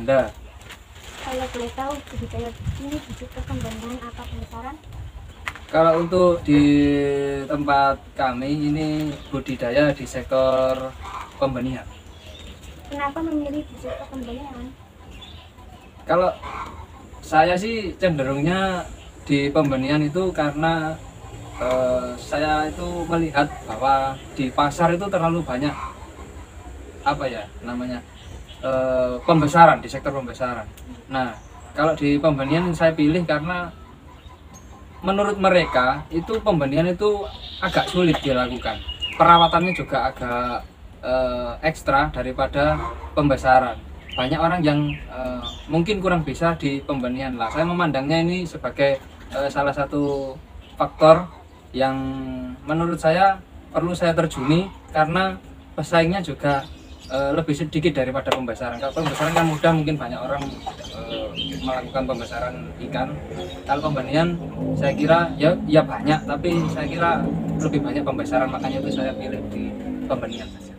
Anda. Kalau boleh tahu budidaya ini busuk perkembangan apa pembesaran? Kalau untuk di tempat kami ini budidaya di sektor pembenihan. Kenapa memilih busuk perkembangan? Kalau saya sih cenderungnya di pembenihan itu karena saya itu melihat bahwa di pasar itu terlalu banyak apa ya namanya pembesaran di sektor pembesaran. Nah, kalau di pembenihan saya pilih karena menurut mereka itu pembenihan itu agak sulit dilakukan. Perawatannya juga agak ekstra daripada pembesaran. Banyak orang yang mungkin kurang bisa di pembenihan lah. Saya memandangnya ini sebagai salah satu faktor yang menurut saya perlu saya terjuni karena pesaingnya juga lebih sedikit daripada pembesaran. Kalau pembesaran kan mudah, mungkin banyak orang melakukan pembesaran ikan. Kalau pembenihan saya kira ya banyak, tapi saya kira lebih banyak pembesaran, makanya itu saya pilih di pembenihan saja.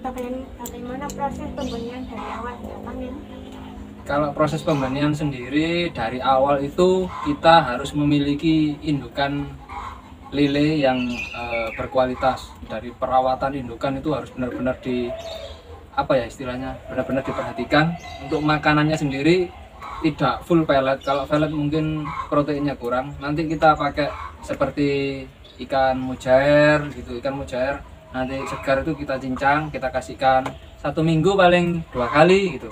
Bagaimana proses pembenihan dari awal hingga panen? Kalau proses pembenihan sendiri dari awal itu kita harus memiliki indukan lele yang berkualitas. Dari perawatan indukan itu harus benar-benar di apa ya istilahnya, benar-benar diperhatikan. Untuk makanannya sendiri tidak full pellet. Kalau pellet mungkin proteinnya kurang. Nanti kita pakai seperti ikan mujair gitu, ikan mujair nanti segar itu kita cincang, kita kasihkan 1 minggu paling 2 kali gitu.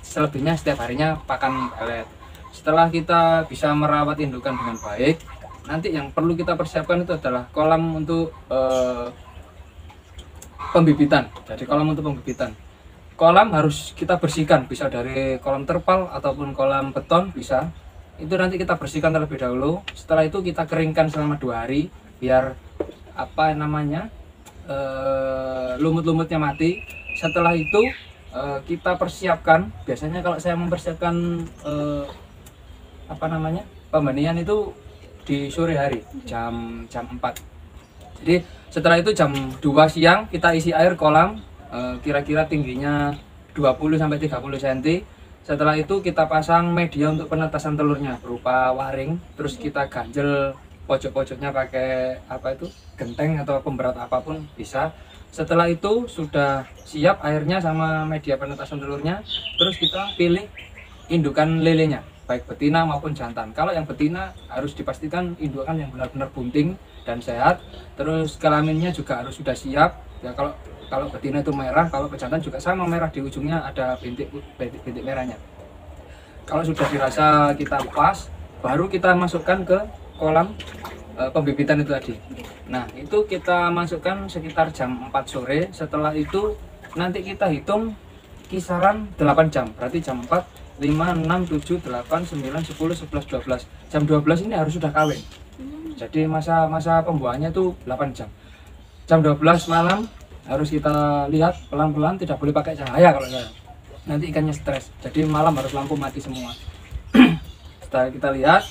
Selebihnya setiap harinya pakan pellet. Setelah kita bisa merawat indukan dengan baik, nanti yang perlu kita persiapkan itu adalah kolam untuk pembibitan. Jadi kolam untuk pembibitan. Kolam harus kita bersihkan, bisa dari kolam terpal ataupun kolam beton bisa. Itu nanti kita bersihkan terlebih dahulu. Setelah itu kita keringkan selama 2 hari biar apa namanya lumut-lumutnya mati. Setelah itu kita persiapkan. Biasanya kalau saya mempersiapkan apa namanya pembenihan itu di sore hari jam 4. Jadi setelah itu jam 2 siang kita isi air kolam kira-kira tingginya 20-30 cm. Setelah itu kita pasang media untuk penetasan telurnya berupa waring, terus kita ganjel pojok-pojoknya pakai apa itu genteng atau pemberat apapun bisa. Setelah itu sudah siap airnya sama media penetasan telurnya, terus kita pilih indukan lelenya baik betina maupun jantan. Kalau yang betina harus dipastikan indukan yang benar-benar bunting dan sehat, terus kelaminnya juga harus sudah siap ya. Kalau betina itu merah, kalau pejantan juga sama merah, di ujungnya ada bintik merahnya. Kalau sudah dirasa kita pas, baru kita masukkan ke kolam pembibitan itu tadi. Nah, itu kita masukkan sekitar jam 4 sore. Setelah itu nanti kita hitung kisaran 8 jam. Berarti jam 4, 5, 6, 7, 8, 9, 10, 11, 12. Jam 12 ini harus sudah kawin. Jadi masa pembuahannya itu 8 jam. Jam 12 malam harus kita lihat pelan-pelan, tidak boleh pakai cahaya kalau saya. Nanti ikannya stres. Jadi malam harus lampu mati semua. Setelah kita lihat,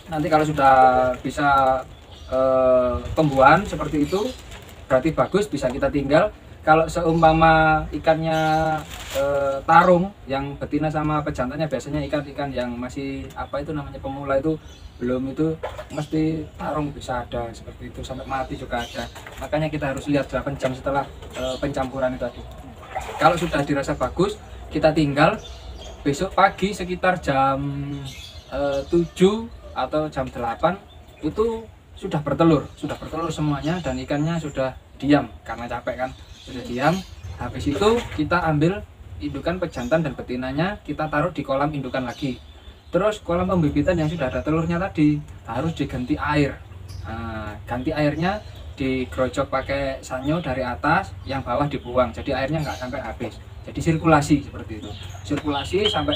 nanti kalau sudah bisa pembuahan seperti itu, berarti bagus, bisa kita tinggal. Kalau seumpama ikannya tarung, yang betina sama pejantannya biasanya ikan-ikan yang masih apa itu namanya pemula itu belum itu mesti tarung bisa ada seperti itu sampai mati juga ada. Makanya kita harus lihat 8 jam setelah pencampuran itu tadi. Kalau sudah dirasa bagus, kita tinggal. Besok pagi sekitar jam 7 atau jam 8 itu sudah bertelur semuanya dan ikannya sudah diam karena capek kan. Sudah diam. Habis itu kita ambil indukan pejantan dan betinanya, kita taruh di kolam indukan lagi. Terus kolam pembibitan yang sudah ada telurnya tadi harus diganti air. Nah, ganti airnya digerojok pakai sanyo dari atas, yang bawah dibuang. Jadi airnya nggak sampai habis. Jadi sirkulasi seperti itu. Sirkulasi sampai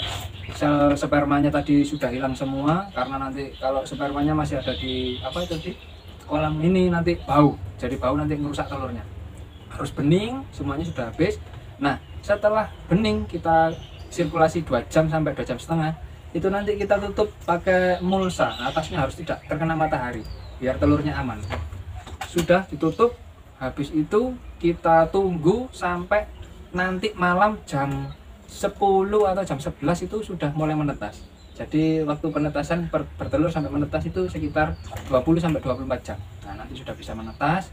sel spermanya tadi sudah hilang semua, karena nanti kalau spermanya masih ada di apa itu di kolam ini nanti bau. Jadi bau nanti merusak telurnya. Harus bening, semuanya sudah habis. Nah, setelah bening kita sirkulasi 2 jam sampai 2 jam setengah. Itu nanti kita tutup pakai mulsa. Atasnya harus tidak terkena matahari biar telurnya aman. Sudah ditutup, habis itu kita tunggu sampai nanti malam jam 10 atau jam 11 itu sudah mulai menetas. Jadi waktu penetasan bertelur sampai menetas itu sekitar 20 sampai 24 jam. Nah, nanti sudah bisa menetas.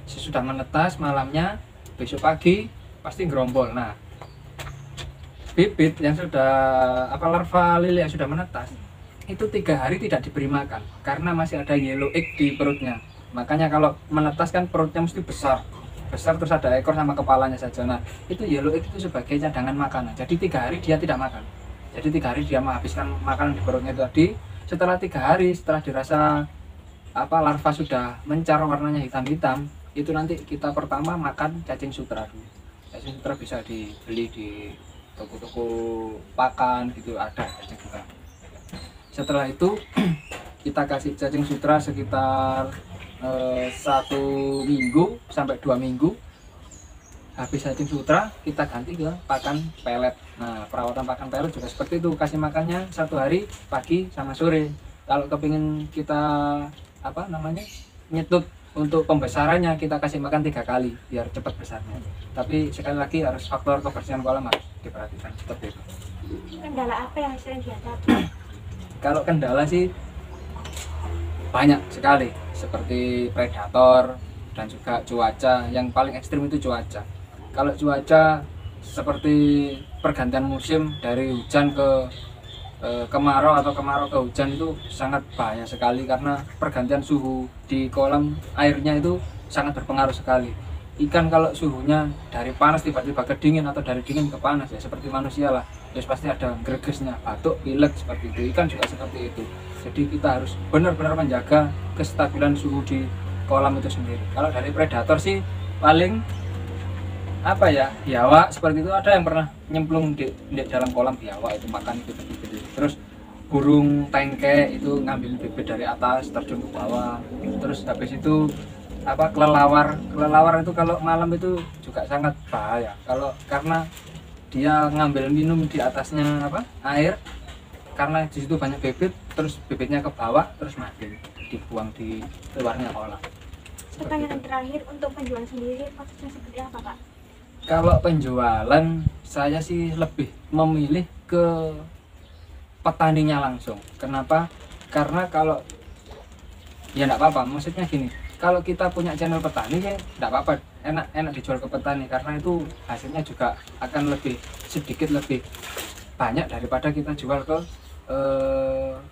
Sesudah menetas malamnya, besok pagi pasti gerombol. Nah, bibit yang sudah larva lili yang sudah menetas itu 3 hari tidak diberi makan karena masih ada yellow egg di perutnya. Makanya kalau menetas kan perutnya mesti besar terus ada ekor sama kepalanya saja. Nah, itu yellow egg itu sebagai cadangan makanan. Jadi 3 hari dia tidak makan. Jadi 3 hari dia menghabiskan makanan di perutnya itu tadi. Setelah 3 hari, setelah dirasa larva sudah mencar warnanya hitam-hitam, itu nanti kita pertama makan cacing sutra dulu. Cacing sutra bisa dibeli di toko-toko pakan gitu, ada cacing sutra. Setelah itu kita kasih cacing sutra sekitar 1 minggu sampai 2 minggu. Habis cacing sutra kita ganti ke pakan pelet. Nah, perawatan pakan pelet juga seperti itu, kasih makannya 1 hari pagi sama sore. Kalau kepingin kita nyetut untuk pembesarannya, kita kasih makan 3 kali biar cepat besarnya. Tapi sekali lagi harus faktor kebersihan kolam harus diperhatikan seperti itu. Kendala apa yang sering dihadapi? Kalau kendala sih banyak sekali, seperti predator dan juga cuaca. Yang paling ekstrim itu cuaca. Kalau cuaca seperti pergantian musim dari hujan ke kemarau atau kemarau ke hujan itu sangat bahaya sekali karena pergantian suhu di kolam airnya itu sangat berpengaruh sekali. Ikan kalau suhunya dari panas tiba-tiba ke dingin atau dari dingin ke panas, ya seperti manusia lah, terus pasti ada gregesnya, batuk, pilek seperti itu. Ikan juga seperti itu. Jadi kita harus benar-benar menjaga kestabilan suhu di kolam itu sendiri. Kalau dari predator sih paling biawak seperti itu. Ada yang pernah nyemplung di dalam kolam biawak itu makan itu gitu. Terus burung tengke itu ngambil bibit dari atas terjun ke bawah. Terus habis itu kelelawar itu kalau malam itu juga sangat bahaya karena dia ngambil minum di atasnya air, karena di situ banyak bibit, terus bibitnya ke bawah terus mati, dibuang di luarnya kolam. Pertanyaan terakhir, untuk penjualan sendiri prosesnya seperti apa, Pak? Kalau penjualan saya sih lebih memilih ke petaninya langsung. Kenapa? Karena kalau ya enggak apa-apa, maksudnya gini, kalau kita punya channel petani ya enggak apa-apa, enak dijual ke petani karena itu hasilnya juga akan sedikit lebih banyak daripada kita jual ke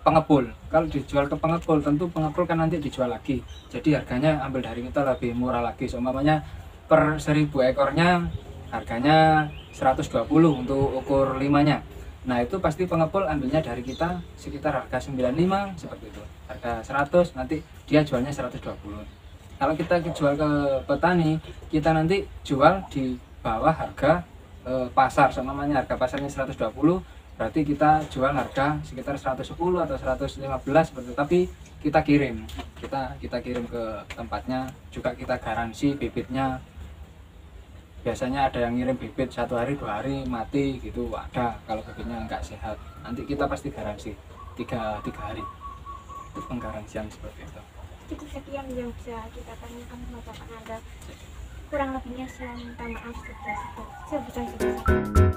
pengepul. Kalau dijual ke pengepul, tentu pengepul kan nanti dijual lagi, jadi harganya ambil dari kita lebih murah lagi. Seumpamanya per 1000 ekornya harganya 120 untuk ukur 5-nya. Nah, itu pasti pengepul ambilnya dari kita sekitar harga 95 seperti itu. Harga 100 nanti dia jualnya 120. Kalau kita jual ke petani, kita nanti jual di bawah harga pasar. Seumpamanya harga pasarnya 120, berarti kita jual harga sekitar 110 atau 115 seperti itu. Tapi kita kirim ke tempatnya, juga kita garansi bibitnya. Biasanya ada yang ngirim bibit 1 hari 2 hari mati gitu, ada. Kalau bibitnya nggak sehat, nanti kita pasti garansi 3 hari. Itu penggaransian seperti itu. Cukup sekian yang bisa kita tanyakan sama Bapak Anda. Kurang lebihnya saya minta maaf sebesar-besarnya.